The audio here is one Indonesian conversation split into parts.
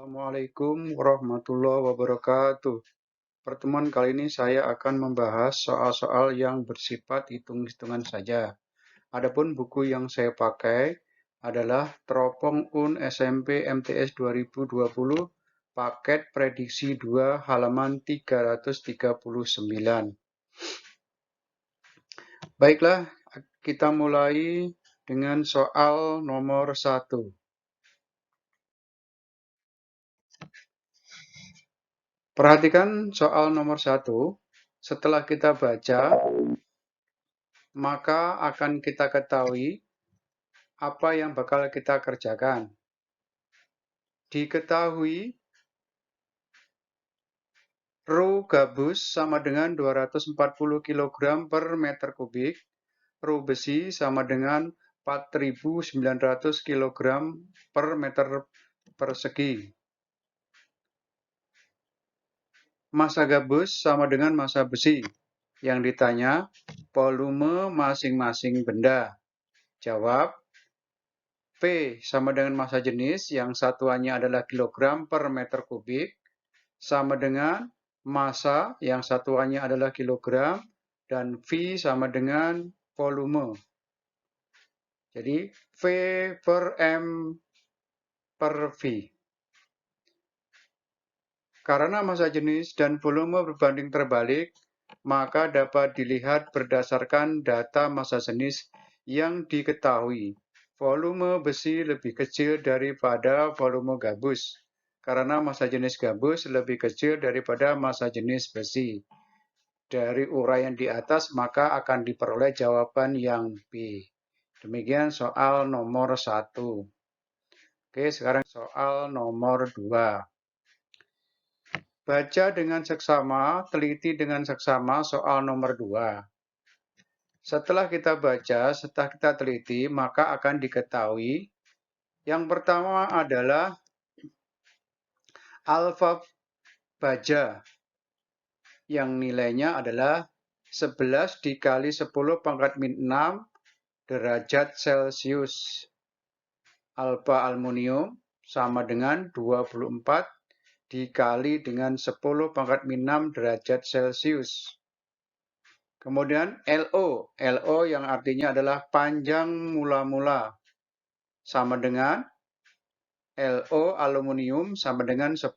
Assalamualaikum warahmatullahi wabarakatuh. Pertemuan kali ini saya akan membahas soal-soal yang bersifat hitung-hitungan saja. Adapun buku yang saya pakai adalah Teropong UN SMP MTS 2020 paket prediksi 2 halaman 339. Baiklah, kita mulai dengan soal nomor 1. Perhatikan soal nomor 1. Setelah kita baca, maka akan kita ketahui apa yang bakal kita kerjakan. Diketahui Rho gabus sama dengan 240 kg per meter kubik, Rho besi sama dengan 4.900 kg per meter persegi. Massa gabus sama dengan massa besi. Yang ditanya, volume masing-masing benda. Jawab, V sama dengan massa jenis yang satuannya adalah kilogram per meter kubik, sama dengan massa yang satuannya adalah kilogram, dan V sama dengan volume. Jadi, V per M per V. Karena massa jenis dan volume berbanding terbalik, maka dapat dilihat berdasarkan data massa jenis yang diketahui. Volume besi lebih kecil daripada volume gabus, karena massa jenis gabus lebih kecil daripada massa jenis besi. Dari uraian di atas, maka akan diperoleh jawaban yang B. Demikian soal nomor 1. Oke, sekarang soal nomor 2. Baca dengan seksama, teliti dengan seksama soal nomor 2. Setelah kita baca, setelah kita teliti, maka akan diketahui yang pertama adalah alfa baja yang nilainya adalah 11 dikali 10 pangkat min 6 derajat Celcius. Alfa aluminium sama dengan 24 dikali dengan 10 pangkat min 6 derajat Celcius. Kemudian LO yang artinya adalah panjang mula-mula sama dengan LO aluminium sama dengan 10.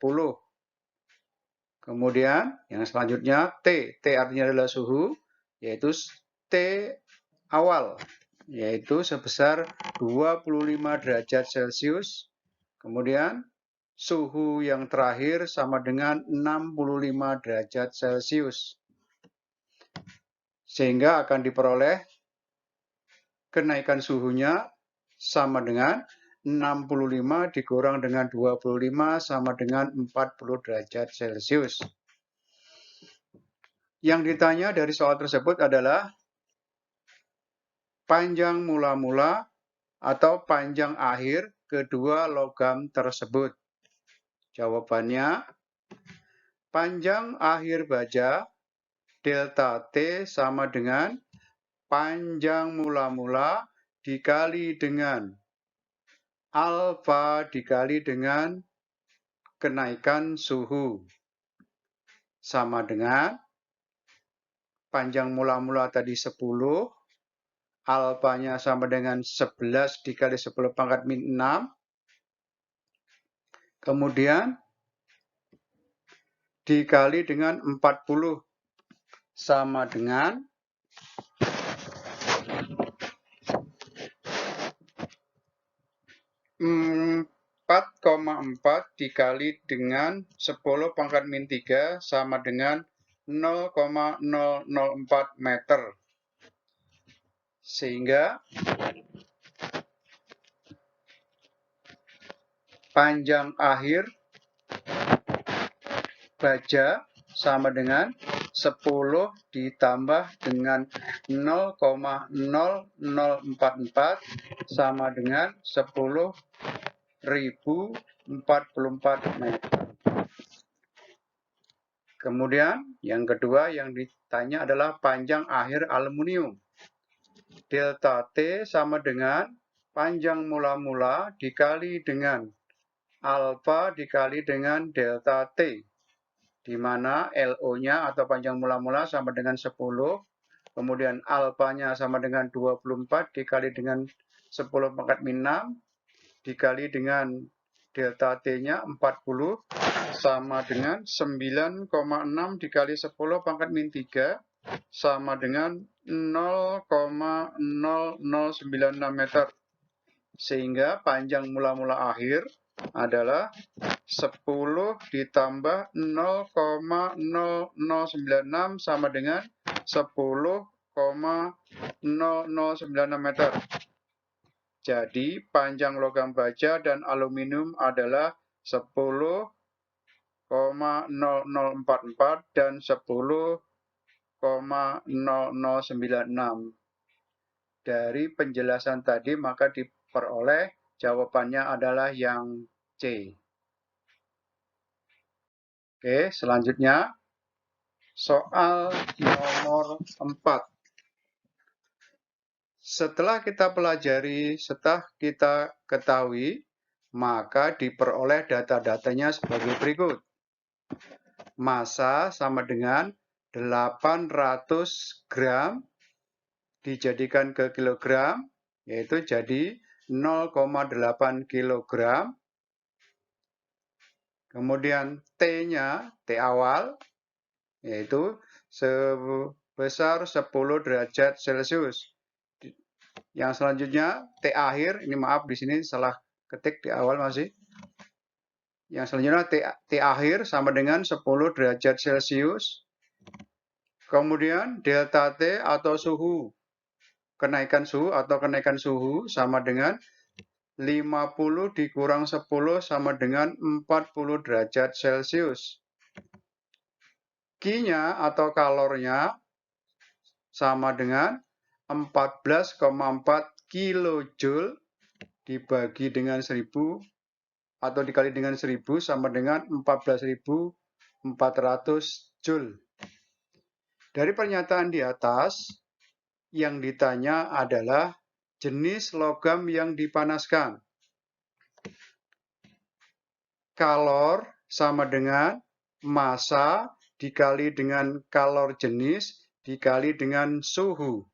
Kemudian yang selanjutnya T artinya adalah suhu, yaitu T awal, yaitu sebesar 25 derajat Celcius. Kemudian suhu yang terakhir sama dengan 65 derajat Celcius. Sehingga akan diperoleh kenaikan suhunya sama dengan 65 dikurang dengan 25 sama dengan 40 derajat Celcius. Yang ditanya dari soal tersebut adalah panjang mula-mula atau panjang akhir kedua logam tersebut. Jawabannya, panjang akhir baja delta T sama dengan panjang mula-mula dikali dengan alfa dikali dengan kenaikan suhu. Sama dengan panjang mula-mula tadi 10, alfanya sama dengan 11 dikali 10 pangkat min 6. Kemudian dikali dengan 40 sama dengan 4,4 dikali dengan 10 pangkat min 3 sama dengan 0,004 meter. Sehingga panjang akhir baja sama dengan 10 ditambah dengan 0,0044 sama dengan 10.044 meter. Kemudian yang kedua yang ditanya adalah panjang akhir aluminium. Delta T sama dengan panjang mula-mula dikali dengan alfa dikali dengan delta T, di mana LO-nya atau panjang mula-mula sama dengan 10, kemudian alfanya sama dengan 24 dikali dengan 10 pangkat min 6, dikali dengan delta T-nya 40, sama dengan 9,6 dikali 10 pangkat min 3, sama dengan 0,0096 meter. Sehingga panjang mula-mula akhir adalah 10 ditambah 0,0096 sama dengan 10,0096 meter. Jadi panjang logam baja dan aluminium adalah 10,0044 dan 10,0096. Dari penjelasan tadi maka diperoleh jawabannya adalah yang C. Oke, selanjutnya soal nomor 4. Setelah kita pelajari, setelah kita ketahui, maka diperoleh data-datanya sebagai berikut. Massa sama dengan 800 gram dijadikan ke kilogram, yaitu jadi 0,8 kilogram. Kemudian T-nya, T awal, yaitu sebesar 10 derajat Celcius. Yang selanjutnya T akhir, ini maaf di sini salah ketik di awal masih. Yang selanjutnya T akhir sama dengan 10 derajat Celcius. Kemudian delta T atau suhu, kenaikan suhu sama dengan 50 dikurang 10 sama dengan 40 derajat Celcius. Q-nya atau kalornya sama dengan 14,4 kilojoule dibagi dengan 1000 atau dikali dengan 1000 sama dengan 14.400 joule. Dari pernyataan di atas, yang ditanya adalah jenis logam yang dipanaskan. Kalor sama dengan massa dikali dengan kalor jenis dikali dengan suhu.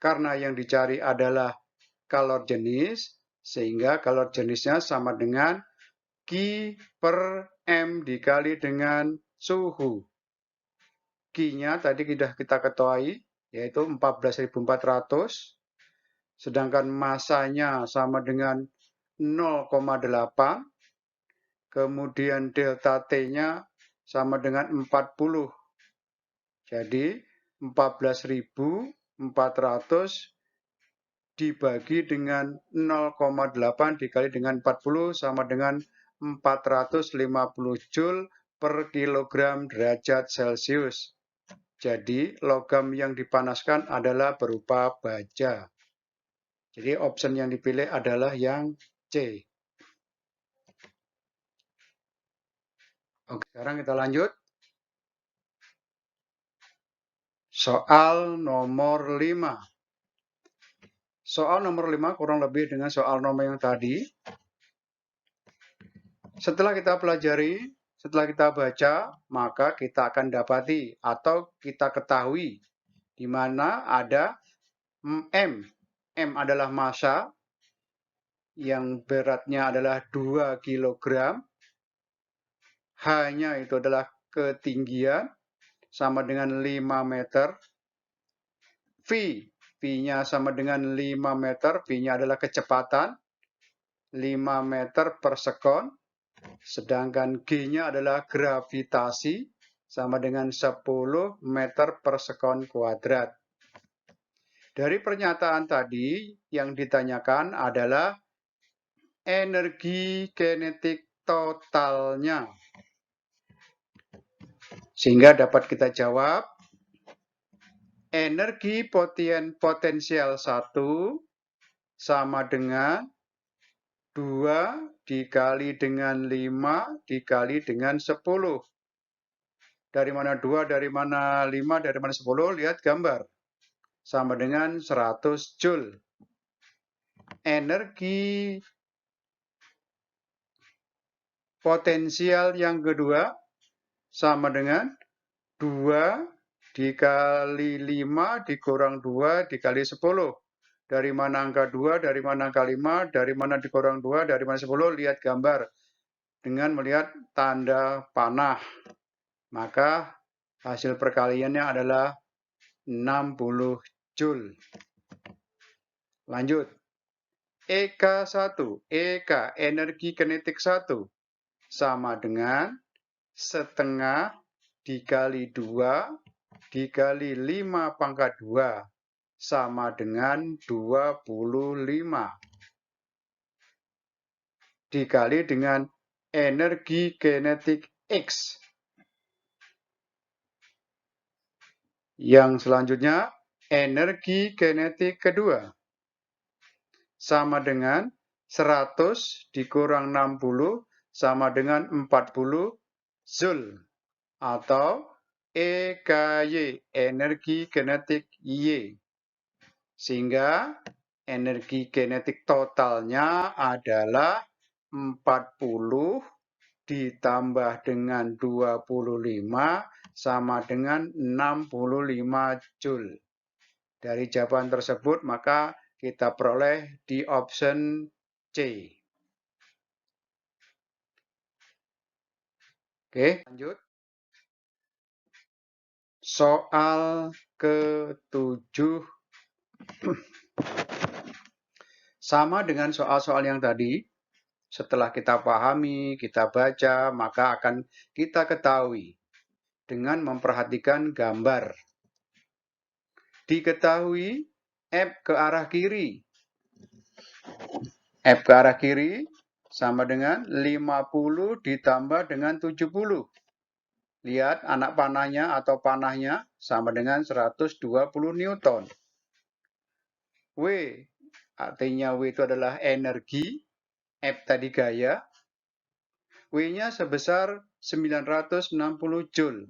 Karena yang dicari adalah kalor jenis, sehingga kalor jenisnya sama dengan Q per M dikali dengan suhu. Q-nya tadi sudah kita ketahui, yaitu 14.400. Sedangkan massanya sama dengan 0,8. Kemudian delta T-nya sama dengan 40. Jadi 14.400 dibagi dengan 0,8 dikali dengan 40 sama dengan 450 joule per kilogram derajat Celcius. Jadi logam yang dipanaskan adalah berupa baja. Jadi option yang dipilih adalah yang C. Oke, sekarang kita lanjut. Soal nomor 5. Soal nomor 5 kurang lebih dengan soal nomor yang tadi. Setelah kita pelajari, setelah kita baca, maka kita akan dapati atau kita ketahui di mana ada M. M adalah massa yang beratnya adalah 2 kg. H-nya itu adalah ketinggian sama dengan 5 meter. V-nya sama dengan 5 meter, V-nya adalah kecepatan 5 meter per sekon. Sedangkan G-nya adalah gravitasi sama dengan 10 meter per sekon kuadrat. Dari pernyataan tadi yang ditanyakan adalah energi kinetik totalnya. Sehingga dapat kita jawab energi potensial 1 sama dengan 2 dikali dengan 5 dikali dengan 10. Dari mana 2, dari mana 5, dari mana 10? Lihat gambar. Sama dengan 100 joule. Energi Potensial yang kedua sama dengan 2 dikali 5 dikurang 2 dikali 10. Dari mana angka 2, dari mana angka 5, dari mana dikurang 2, dari mana 10, lihat gambar dengan melihat tanda panah. Maka hasil perkaliannya adalah 60 Joule. Lanjut. EK1, EK, energi kinetik 1, sama dengan setengah dikali 2 dikali 5 pangkat 2 sama dengan 25 dikali dengan energi kinetik X. Yang selanjutnya, energi kinetik kedua sama dengan 100 dikurang 60 sama dengan 40 Joule atau EKY, energi kinetik Y. Sehingga energi kinetik totalnya adalah 40 ditambah dengan 25 sama dengan 65 Joule. Dari jawaban tersebut maka kita peroleh di option C. Oke, lanjut. Soal ke-7. Sama dengan soal-soal yang tadi, setelah kita pahami, kita baca, maka akan kita ketahui dengan memperhatikan gambar. Diketahui F ke arah kiri. F ke arah kiri sama dengan 50 ditambah dengan 70. Lihat anak panahnya atau panahnya sama dengan 120 Newton. W, artinya W itu adalah energi, F tadi gaya. W-nya sebesar 960 Joule.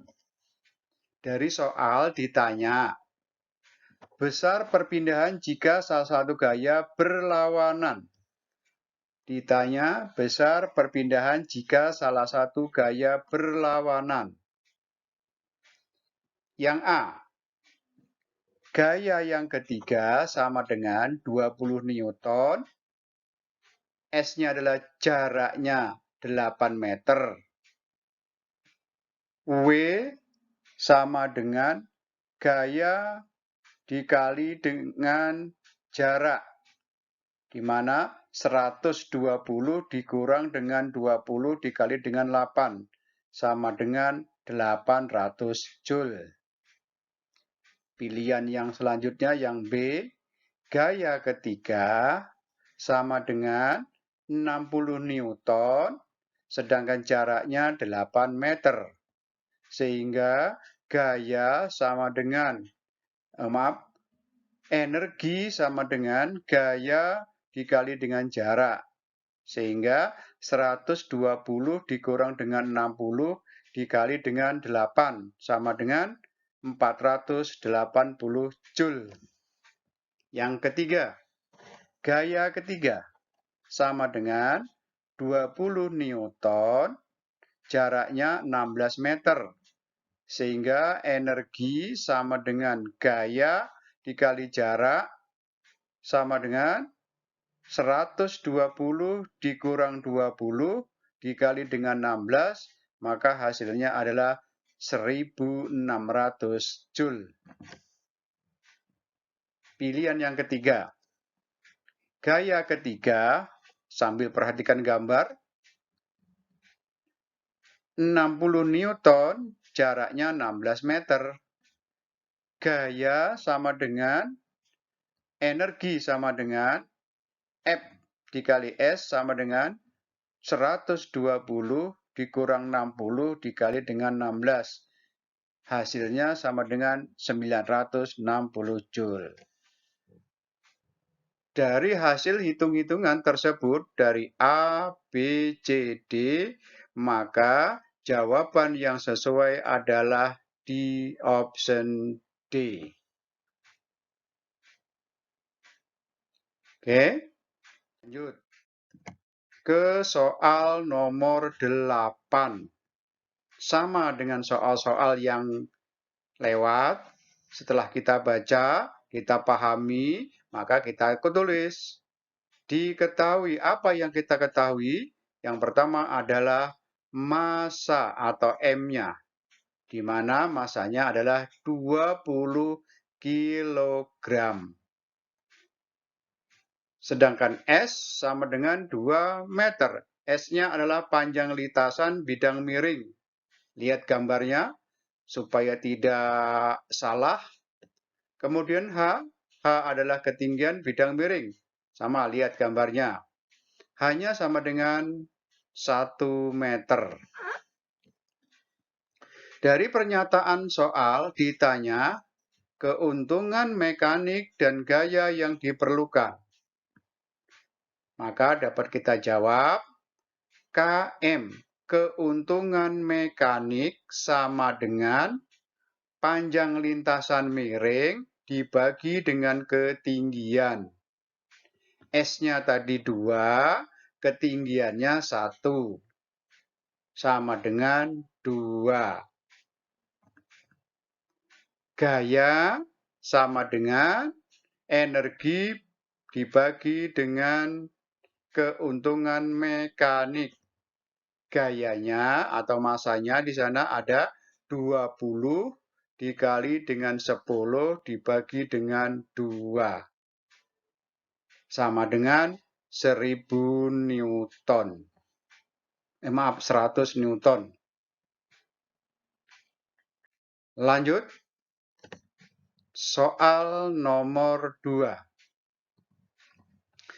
Dari soal ditanya, besar perpindahan jika salah satu gaya berlawanan. Ditanya, besar perpindahan jika salah satu gaya berlawanan. Yang A, gaya yang ketiga sama dengan 20 Newton. S-nya adalah jaraknya 8 meter. W sama dengan gaya dikali dengan jarak, di mana 120 dikurang dengan 20 dikali dengan 8, sama dengan 800 Joule. Pilihan yang selanjutnya yang B, gaya ketiga sama dengan 60 Newton, sedangkan jaraknya 8 meter. Sehingga gaya sama dengan, energi sama dengan gaya dikali dengan jarak. Sehingga 120 dikurang dengan 60 dikali dengan 8 sama dengan 480 Joule. Yang ketiga, gaya ketiga sama dengan 20 Newton, jaraknya 16 meter. Sehingga energi sama dengan gaya dikali jarak sama dengan 120 dikurang 20 dikali dengan 16, maka hasilnya adalah 1600 Joule. Pilihan yang ketiga. Gaya ketiga, sambil perhatikan gambar, 60 Newton, jaraknya 16 meter. Gaya sama dengan, energi sama dengan, F dikali S sama dengan 120 dikurang 60 dikali dengan 16. Hasilnya sama dengan 960 Joule. Dari hasil hitung-hitungan tersebut dari A, B, C, D, maka jawaban yang sesuai adalah di option D. Oke, lanjut. ke soal nomor 8. Sama dengan soal-soal yang lewat, setelah kita baca, kita pahami, maka kita tulis. Diketahui, apa yang kita ketahui? Yang pertama adalah massa atau M-nya, di mana massanya adalah 20 kg. Sedangkan S sama dengan 2 meter. S-nya adalah panjang lintasan bidang miring. Lihat gambarnya supaya tidak salah. Kemudian H adalah ketinggian bidang miring. Sama, lihat gambarnya. Hanya sama dengan 1 meter. Dari pernyataan soal ditanya keuntungan mekanik dan gaya yang diperlukan. Maka dapat kita jawab, KM, keuntungan mekanik sama dengan panjang lintasan miring dibagi dengan ketinggian. S-nya tadi 2, ketinggiannya 1. Sama dengan 2. Gaya sama dengan energi dibagi dengan keuntungan mekanik. Gayanya atau massanya di sana ada 20 dikali dengan 10 dibagi dengan 2. Sama dengan 1000 Newton. Maaf, 100 Newton. Lanjut. Soal nomor 2.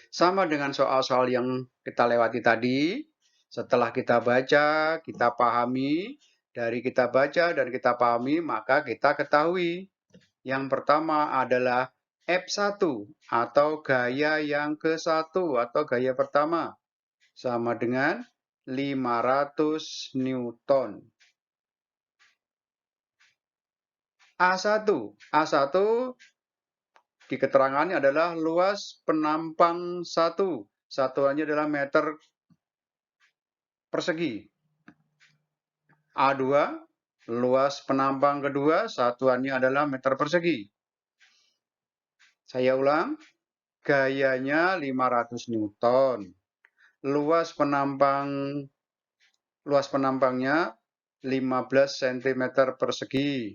Sama dengan soal-soal yang kita lewati tadi, setelah kita baca, kita pahami, dari kita baca dan kita pahami, maka kita ketahui. Yang pertama adalah F1 atau gaya yang ke-1 atau gaya pertama sama dengan 500 Newton. A1 di keterangannya adalah luas penampang 1. Satuannya adalah meter persegi. A2, luas penampang kedua, satuannya adalah meter persegi. Saya ulang, gayanya 500 Newton. Luas penampangnya 15 cm persegi.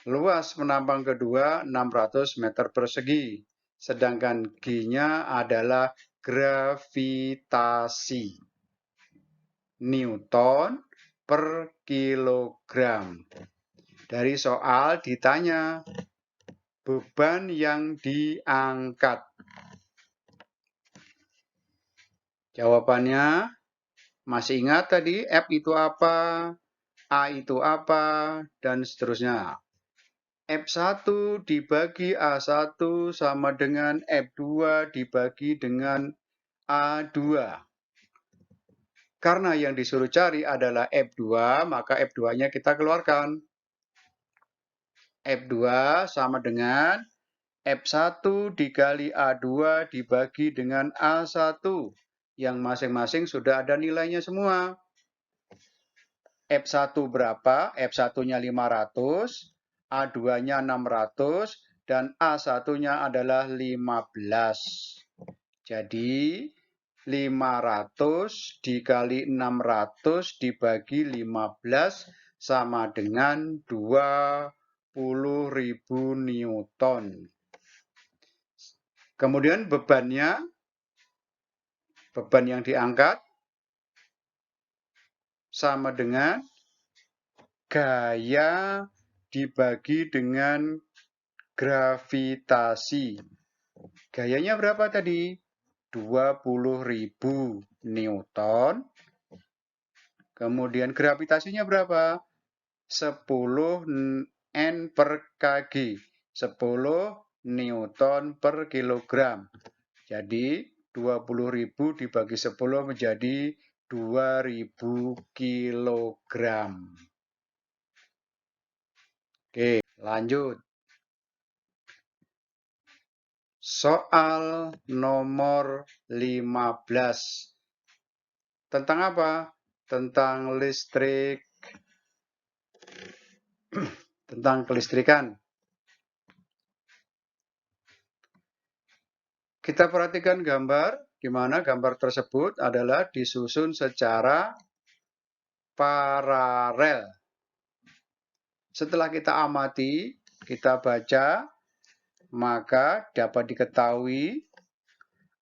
Luas penampang kedua 600 meter persegi. Sedangkan G-nya adalah gravitasi. Newton per kilogram. Dari soal ditanya beban yang diangkat. Jawabannya masih ingat tadi F itu apa, A itu apa, dan seterusnya. F1 dibagi A1 sama dengan F2 dibagi dengan A2. Karena yang disuruh cari adalah F2, maka F2-nya kita keluarkan. F2 sama dengan F1 dikali A2 dibagi dengan A1. Yang masing-masing sudah ada nilainya semua. F1 berapa? F1-nya 500, A2-nya 600, dan A1-nya adalah 15. Jadi 500 dikali 600 dibagi 15 sama dengan 20.000 Newton. Kemudian beban yang diangkat sama dengan gaya dibagi dengan gravitasi. Gayanya berapa tadi? 20.000 Newton. Kemudian gravitasinya berapa? 10 N per kg. 10 Newton per kilogram. Jadi 20.000 dibagi 10 menjadi 2.000 kilogram. Oke, lanjut. Soal nomor 15. Tentang apa? Tentang listrik, tentang kelistrikan. Kita perhatikan gambar, di mana gambar tersebut adalah disusun secara paralel. Setelah kita amati, kita baca, maka dapat diketahui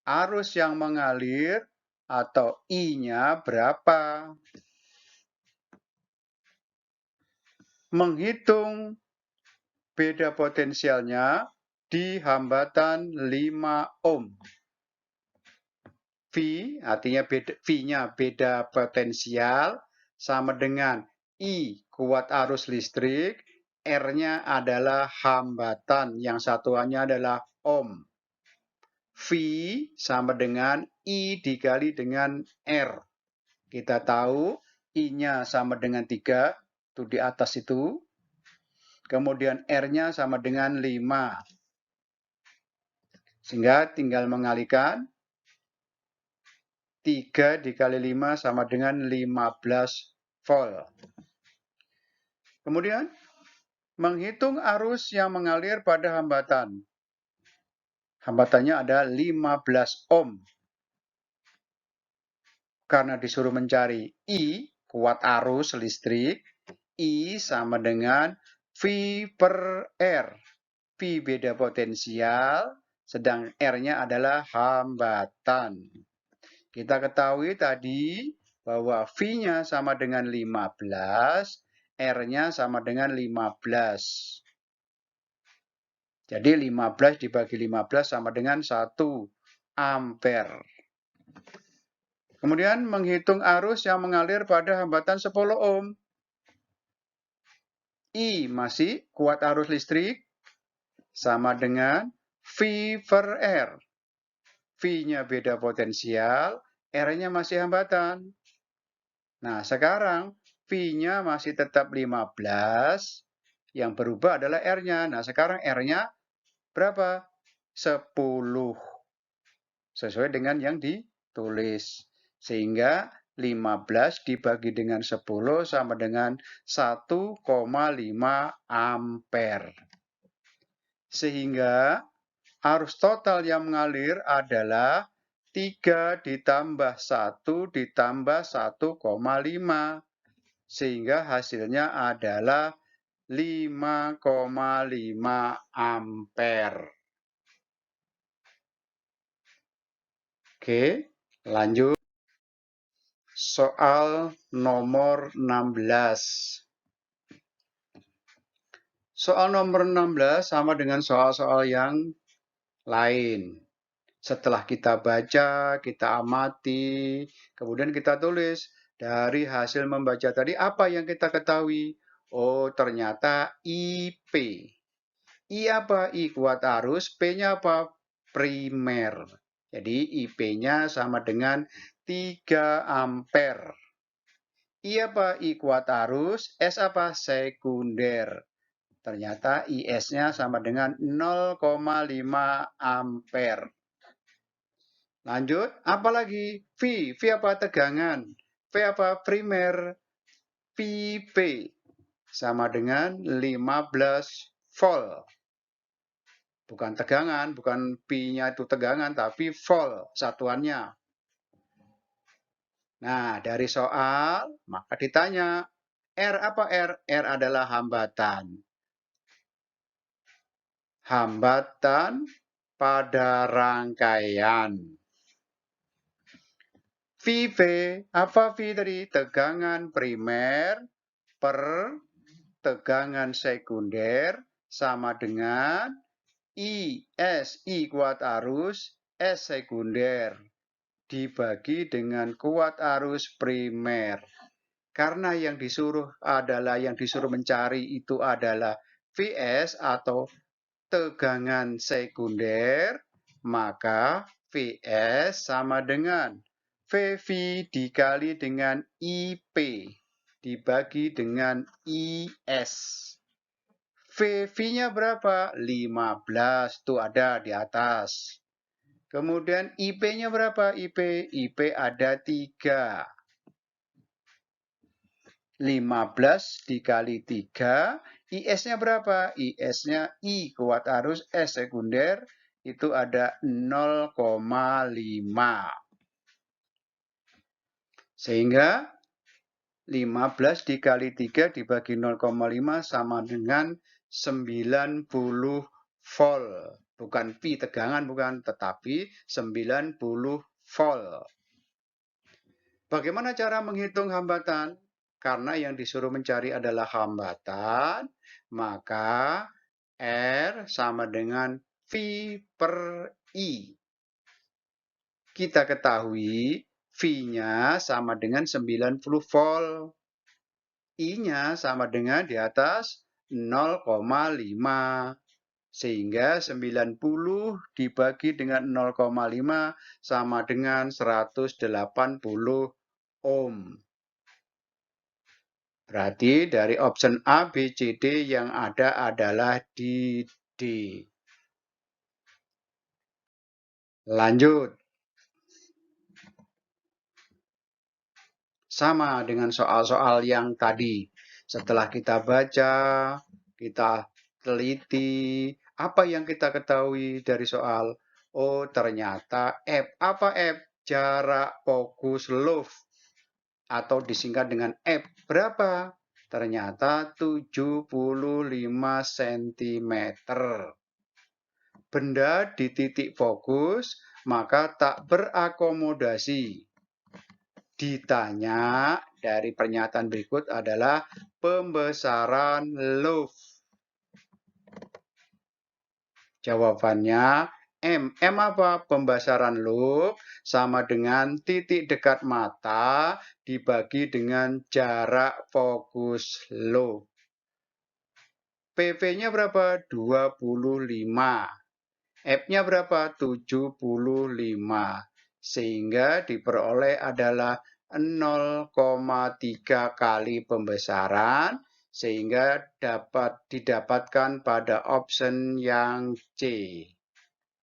arus yang mengalir atau I-nya berapa. Menghitung beda potensialnya di hambatan 5 ohm. V artinya V-nya beda potensial sama dengan I kuat arus listrik, R-nya adalah hambatan, yang satuannya adalah ohm. V sama dengan I dikali dengan R. Kita tahu I-nya sama dengan 3, itu di atas itu. Kemudian R-nya sama dengan 5. Sehingga tinggal mengalikan 3 dikali 5 sama dengan 15 volt. Kemudian, menghitung arus yang mengalir pada hambatan. Hambatannya ada 15 ohm. Karena disuruh mencari I, kuat arus listrik, I sama dengan V per R. V beda potensial, sedang R-nya adalah hambatan. Kita ketahui tadi bahwa V-nya sama dengan 15, R-nya sama dengan 15. Jadi 15 dibagi 15 sama dengan 1 ampere. Kemudian menghitung arus yang mengalir pada hambatan 10 ohm. I masih kuat arus listrik sama dengan V per R. V-nya beda potensial, R-nya masih hambatan. Nah, sekarang V-nya masih tetap 15, yang berubah adalah R-nya. Nah, sekarang R-nya berapa? 10. Sesuai dengan yang ditulis. Sehingga 15 dibagi dengan 10 sama dengan 1,5 ampere. Sehingga arus total yang mengalir adalah 3 ditambah 1 ditambah 1,5. Sehingga hasilnya adalah 5,5 ampere. Oke, lanjut. Soal nomor 16. Soal nomor 16 sama dengan soal-soal yang lain. Setelah kita baca, kita amati, kemudian kita tulis. Dari hasil membaca tadi, apa yang kita ketahui? Oh, ternyata IP. I apa? I kuat arus, P-nya apa? Primer. Jadi IP-nya sama dengan 3 ampere. I apa? I kuat arus, S apa? Sekunder. Ternyata IS-nya sama dengan 0,5 ampere. Lanjut, apalagi? V. V apa? Tegangan. V apa? Primer. VP sama dengan 15 volt. Bukan tegangan, bukan P-nya itu tegangan, tapi volt satuannya. Nah, dari soal, maka ditanya, R apa R? R adalah hambatan. Hambatan pada rangkaian. VV, apa V tadi? Tegangan primer per tegangan sekunder sama dengan IS, I kuat arus, S sekunder dibagi dengan kuat arus primer. Karena yang disuruh mencari itu adalah VS atau tegangan sekunder, maka VS sama dengan VV dikali dengan IP dibagi dengan IS. VV-nya berapa? 15, itu ada di atas. Kemudian IP-nya berapa? IP ada 3. 15 dikali 3, IS-nya berapa? IS-nya I kuat arus S sekunder itu ada 0,5. Sehingga 15 dikali 3 dibagi 0,5 sama dengan 90 volt. Bukan pi tegangan, bukan, tetapi 90 volt. Bagaimana cara menghitung hambatan? Karena yang disuruh mencari adalah hambatan, maka R sama dengan V per I. Kita ketahui V-nya sama dengan 90 volt. I-nya sama dengan di atas 0,5. Sehingga 90 dibagi dengan 0,5 sama dengan 180 ohm. Berarti dari option A, B, C, D yang ada adalah di D. Lanjut. Sama dengan soal-soal yang tadi. Setelah kita baca, kita teliti, apa yang kita ketahui dari soal? Oh, ternyata F. Apa F? Jarak fokus loop. Atau disingkat dengan F. Berapa? Ternyata 75 cm. Benda di titik fokus, maka tak berakomodasi. Ditanya dari pernyataan berikut adalah pembesaran loop. Jawabannya M. M apa? Pembesaran loop sama dengan titik dekat mata dibagi dengan jarak fokus loop. PV-nya berapa? 25. F-nya berapa? 75. Sehingga diperoleh adalah 0,3 kali pembesaran, sehingga dapat didapatkan pada option yang C.